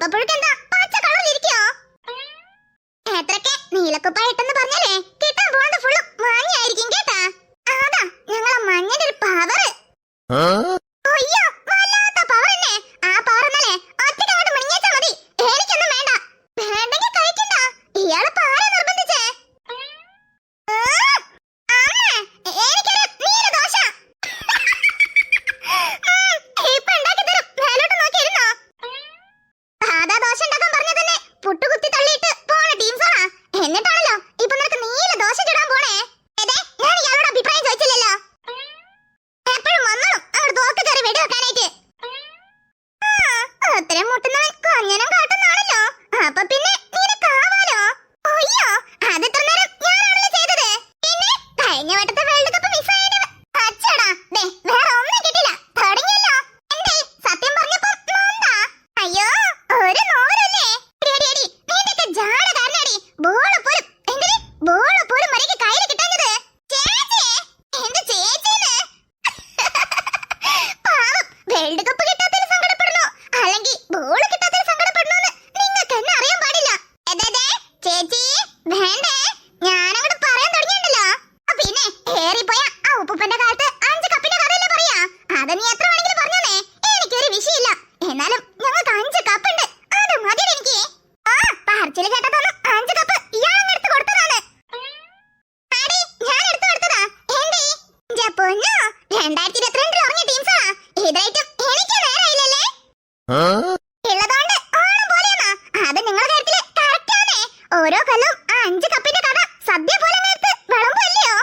ചക്കപ്പുഴുക്കെന്താ പച്ച കളറിലിരിക്കോ? എത്രക്കെ നീലക്കുപ്പായിട്ടെന്ന് പറഞ്ഞാലേ കിട്ടാൻ പോകുന്നത് ഫുള്ള് മഞ്ഞായിരിക്കും കേട്ടാ. അതാ ഞങ്ങളെ മഞ്ഞന്റെ ഒരു പവർ. അയ്യോ വല്ലാത്ത പവർ തന്നെ. ആ പവർ എന്നല്ലേ ഒറ്റയ്ക്ക് അങ്ങോട്ട് മിണിഞ്ഞേച്ചാ മതി. എനിക്കൊന്നും വേണ്ട. വേണ്ടെങ്കിൽ കഴിക്കണ്ട. ഇയാളെ പാര നിർബന്ധിച്ചേ. എനിക്കൊരു നീലദോശ. ഇപ്പൊ ഉണ്ടാക്കി തരും. മേലോട്ട് നോക്കിയിരുന്നോ? സാധാ ദോശ ഉണ്ടാക്കാൻ പറഞ്ഞ തന്നെ പുട്ടുകുത്തി തള്ളിയിട്ട് പോണ ടീംസാണ്. എന്നിട്ടാണല്ലോ ഇപ്പൊ നിനക്ക് നീല ദോശ ചുടാൻ പോണേ. ഞാൻ ഇയാളോട് അഭിപ്രായം ചോദിച്ചില്ലല്ലോ. എപ്പോഴും വന്നോ അങ്ങോട്ട് തോക്ക് കയറി വെടി വെക്കാനായിട്ട്. ഉത്തരം മുട്ടുന്നവൻ കൊഞ്ഞനം കാട്ടുന്നാണല്ലോ. അപ്പൊ പിന്നെ നിനക്കാവാലോ. അയ്യോ അത് ഇത്ര നേരം ഞാനാണല്ലോ ചെയ്തത്. പിന്നെ കഴിഞ്ഞ വട്ടത്തെ വേൾഡ് കപ്പ് മിസ്സായിട്ട് അച്ചടാ വേറെ ഒന്നും കിട്ടില്ല. തുടങ്ങിയല്ലോ. എന്തേ സത്യം പറഞ്ഞപ്പോ നോന്താ? അയ്യോ ഒരു നോവലല്ലേ. നീണ്ടൊക്കെ ജാട കാരണടി ബോള് പോലും എന്തിന് ബോള് പോലും മരിക്ക് കയ്യിൽ കിട്ടാഞ്ഞത്. ചേച്ചി എന്റെ ചേച്ചീന്ന് പാവം വേൾഡ് കപ്പ് കിട്ടാത്തതിന് സങ്കടപ്പെടുന്നു അല്ലെങ്കിൽ ബോള് കിട്ടാത്തതിന് സങ്കടപ്പെടുന്നു നിങ്ങൾക്ക് എന്നെ അറിയാൻ പാടില്ല. ചേച്ചി വേണ്ടേ ഞാനങ്ങോട്ട് പറയാൻ തുടങ്ങിയുണ്ടല്ലോ. പിന്നെ ഏറിപ്പോയ ആ ഉപ്പുപ്പന്റെ കാലത്ത് 5 കപ്പിന്റെ കഥയല്ലേ പറയാ. അത് നീ എത്ര വേണമെങ്കിലും പറഞ്ഞേ എനിക്കൊരു വിഷയമില്ല. എന്നാലും ഞങ്ങൾക്ക് 5 കപ്പ് ഉണ്ട്. അത് മതി എനിക്ക്. പാർച്ചില് കേട്ടതൊന്നും 5 കപ്പ് ഇയാളങ്ങ് എടുത്ത് കൊടുത്തതാണ്. അടി ഞാൻ എടുത്തു കൊടുത്തതാ. എന്തേ പൊന്നോ 2022 ഇറങ്ങിയ ടീംസാ. ഇതായിട്ടും എനിക്ക് നേരായില്ലല്ലേ. ഉള്ളതുകൊണ്ട് ഓണം പോലെയാണോ? അത് നിങ്ങളുടെ കാര്യത്തില് കറക്റ്റ് ആണേ. ഓരോ കൊല്ലം ആ 5 കപ്പിന്റെ കഥ സദ്യ പോലെ നേരത്ത് വിളമ്പല്ലയോ.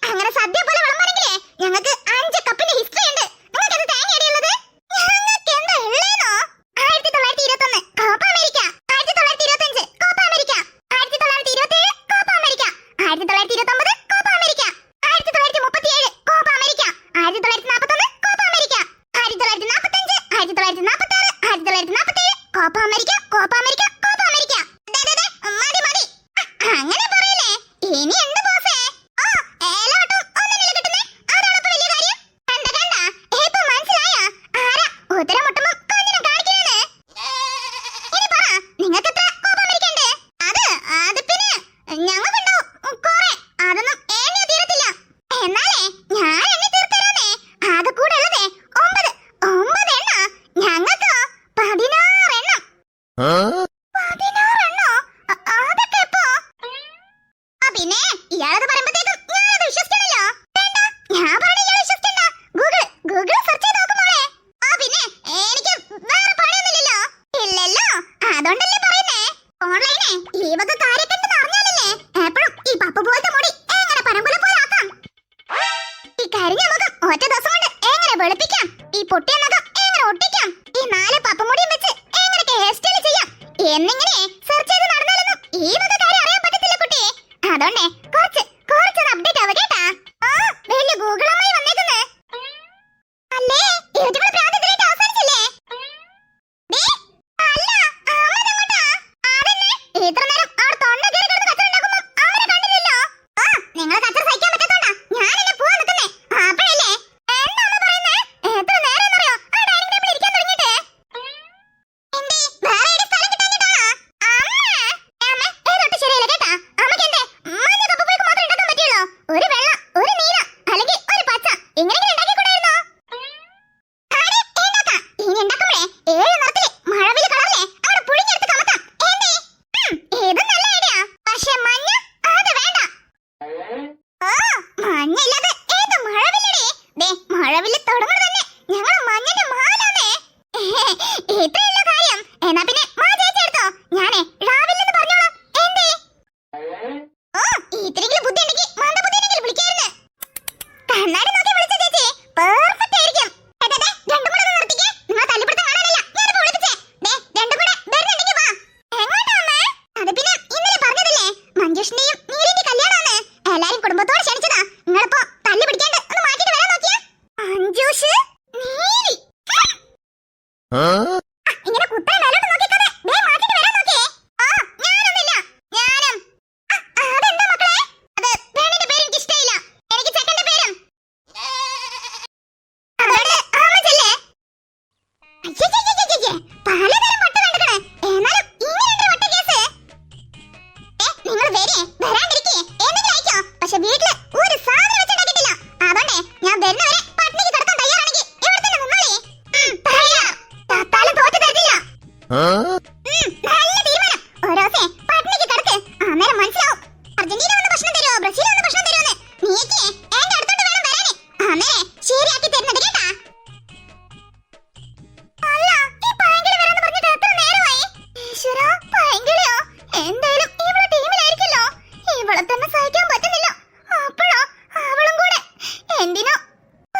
അങ്ങനെ സദ്യ പോലെ വിളമ്പാണെങ്കിലേ ഞങ്ങൾക്ക് 5 കപ്പിന്റെ ഹിസ്റ്ററി ഉണ്ട്. നിങ്ങൾക്ക് എന്ത് തേങ്ങയടിയുള്ളത്? ഞങ്ങൾക്ക് എന്താ ഉള്ളേന്നോ? 1921 Copa America, 1925 Copa America, 1927 Copa America, 1929 Copa America, 1937 Copa America, 1941 Copa America, 1945, 1946, 1947 Copa America, Copa America, Copa America. മതി മതി അങ്ങനെ പറയല്ലേ. ഇനി എന്ത് ബോസേ? ഏലവട്ടം ഒന്നിനല്ലേ കിട്ടുന്നേ. അതാണപ്പോ വലിയ കാര്യം. കണ്ട ഇപ്പൊ മനസ്സിലായ ആരാ ഉത്തരം മുട്ടുമ്പോ കൊഞ്ഞനം കാണിക്കുന്നേ. ഇനി പറ നിങ്ങൾക്ക് എത്ര കോപ്പ അമേരിക്ക ഉണ്ട്? അത് പിന്നെ ഞങ്ങൾക്കുണ്ടാവും കുറെ. അതൊന്നും എണ്ണിയാ തീരത്തില്ല. എന്നാലേ ഞാൻ എണ്ണി തീർത്തരാന്നേ. അത് കൂടെ ഉള്ളതേ 9 എണ്ണ. ഞങ്ങൾക്കോ 16 എണ്ണം. 16 എണ്ണോ? അതൊക്കെ എപ്പോ? പിന്നെ ഇയാളത് പറയുമ്പോഴത്തേക്കും ഞാനത് വിശ്വസിക്കണല്ലോ. വേണ്ട ഞാൻ പറഞ്ഞ ഇയാൾ വിശ്വസിക്കണ്ട. ഗൂഗിൾ സെർച്ച് ചെയ്ത് നോക്കുമ്പോളേ. പിന്നെ എനിക്ക് വേറെ പണിയൊന്നുമില്ലല്ലോ. ഇല്ലല്ലോ അതുകൊണ്ടല്ലേ പറയുന്നേ. ഓൺലൈനെ ഈ വക കാര്യമൊക്കെ ഉണ്ടെന്ന് അറിഞ്ഞാലല്ലേ എപ്പോഴും ഈ പപ്പ പോലത്തെ മുടി എങ്ങനെ പരമ്പര പോലെ ആക്കാം. ഈ കരിഞ്ഞ മുഖം ഒറ്റ ദിവസം കൊണ്ട് എങ്ങനെ വെളുപ്പിക്കാം. ഈ പൊട്ടിയ നഖം എങ്ങനെ ഒട്ടിക്കാം. ഈ 4 പപ്പമുടിയും വെച്ച് എങ്ങനെയൊക്കെ ഹെയർ സ്റ്റൈൽ ചെയ്യാം എന്നിങ്ങനെ സെർച്ച് ചെയ്ത് നടന്നാലൊന്നും ഈ വക കാര്യം അറിയാൻ പറ്റത്തില്ല കുട്ടി. അതുകൊണ്ടേ കുറച്ചൊന്ന് അപ്ഡേറ്റ് ആവുക കേട്ടാ. വലിയ ഗൂഗിൾ അമ്മായി വന്നേക്കുന്നേ. അല്ലേ യൂട്യൂബിൽ പ്രാന്തത്തിലേക്ക് അവസാനിച്ചില്ലേ? അല്ല അമ്മ അതന്നെ ഇത്ര നേരം അവിടെ തൊണ്ട കയറി കിടന്ന് കച്ചറ ഉണ്ടാക്കുമ്പോ അവരെ കണ്ടില്ലല്ലോ. നിങ്ങളെ കച്ചറ സഹിക്കാൻ പറ്റാത്തോണ്ടാ ഞാൻ എന്നെ പോവാൻ നിൽക്കുന്നേ. അപ്പോഴല്ലേ എന്താ അമ്മ പറയുന്നേ? എത്ര നേരം എന്നറിയോ ആ ഡൈനിങ് ടേബിളിൽ ഇരിക്കാൻ തുടങ്ങിയിട്ട്? എന്തേ വേറെ എവിടെ സ്ഥലം കിട്ടാഞ്ഞിട്ടാണോ? അമ്മ ഏതൊട്ട് ശരിയല്ല കേട്ടാ. അമ്മക്ക് എന്തേ മഞ്ഞ കപ്പ് പുഴുക്ക് മാത്രം ഉണ്ടാക്കാൻ പറ്റുള്ളൂ. ഒരു വെള്ള ഒരു നീല അല്ലെങ്കിൽ ഒരു പച്ച ഇങ്ങനെയെങ്കിലും ഉണ്ടാക്കിക്കൂടായിരുന്നോ? ഇനി ഉണ്ടാക്കുമ്പോഴേ 7 നിറത്തില് മഴവില് കളറിലെ അവിടെ പുഴുങ്ങിയെടുത്ത് കമത്താം. എന്തേ ഇത് നല്ല നീയേ വരാണ്ടിരിക്കേ എന്തെങ്കിലും അയക്കോ. പക്ഷെ വീട്ടില് ഒരു സാധനം വെച്ചുണ്ടാക്കിയിട്ടില്ല. അതുകൊണ്ടേ ഞാൻ വരുന്നവരെ പട്ടിണിക്ക് കിടക്കാൻ തയ്യാറാണെങ്കിൽ ഇവിടെ തന്നെ നിന്നോളേ. തയ്യാർ. തത്താലും തോറ്റു തരത്തില്ല. നല്ല തീരുമാനം. ഓരോസേ പട്ടിണിക്ക് കിടക്ക്. അന്നേരം മനസ്സിലാവും അർജന്റീന വന്ന് ഭക്ഷണം തരുമോ ബ്രസീൽ വന്ന് ഭക്ഷണം തരുമോന്ന്. നീക്കേ എന്റെ അടുത്തോട്ട് വേണം വരാന്. അന്നേരെ ശരിയാക്കി തരുന്നത് കേട്ടാ. അല്ല ഈ പൈങ്കിളി വരാന്ന് പറഞ്ഞിട്ട് എത്ര നേരമായി? ഈശ്വരാ, പൈങ്കിളിയോ? എന്തായാലും ഇവളെ ടീമിലായിരിക്കല്ലോ. ഇവളെ തന്നെ സഹിക്കാൻ പറ്റുന്നില്ല. അപ്പോഴോ അവളും കൂടെ. എന്തിനോ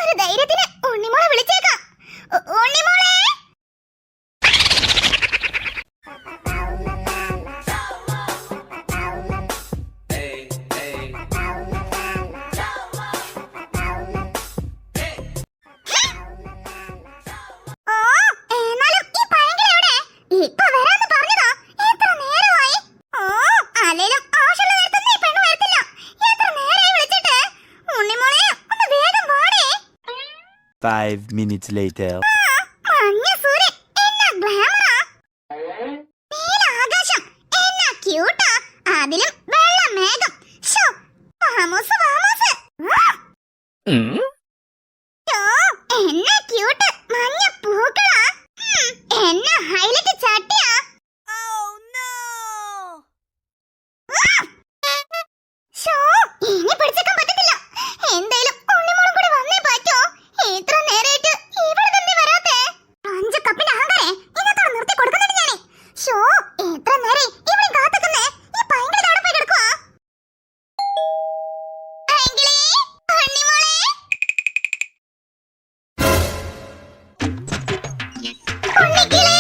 ഒരു ധൈര്യത്തിന് ഉണ്ണിമോളെ വിളിച്ചേക്കാം. ഉണ്ണിമോളെ. അല്ലേലും ആവശ്യമുള്ള നേരത്തൊന്നും ഈ പെണ്ണ് വരത്തില്ല. എത്ര നേരമായി വിളിച്ചിട്ട്. ഉണ്ണിമോളെ ഒന്ന് വേഗം വാടേ. 5 minutes later. മഞ്ഞ സൂര്യൻ എന്നാ ഗ്ലാമറാ. നീല ആകാശം എന്നാ ക്യൂട്ടാ. അതിലും വെള്ള മേഘം. ശോ, വാമോസ് വാമോസ്. ശോ, എന്നാ ക്യൂട്ട് മഞ്ഞ പൂക്കളാ. എന്നാ ഹൈലൈറ്റ് ചട്ടിയാ. ശോ, ഇനി പിടിച്ചേക്കാൻ പറ്റത്തില്ല. എന്തായാലും ഉണ്ണിമോളും കൂടി വന്നേ പറ്റോ. ഇത്ര നേരായിട്ട് ഇവിടെ തന്നെ വരാത്തെ. 5 കപ്പിന്റെ അഹങ്കാരേ ഇന്നത്തോടെ നിർത്തി കൊടുക്കുന്നുണ്ട് ഞാനേ. ശോ, എത്ര നേരായി ഇവിടെ കാത്തുക്കുന്നേ. ഈ പൈങ്കിളി അവിടെ പോയി കിടക്കുവാ. പൈങ്കിളി, ഉണ്ണിമോളെ. ഉണ്ണിക്കിളി.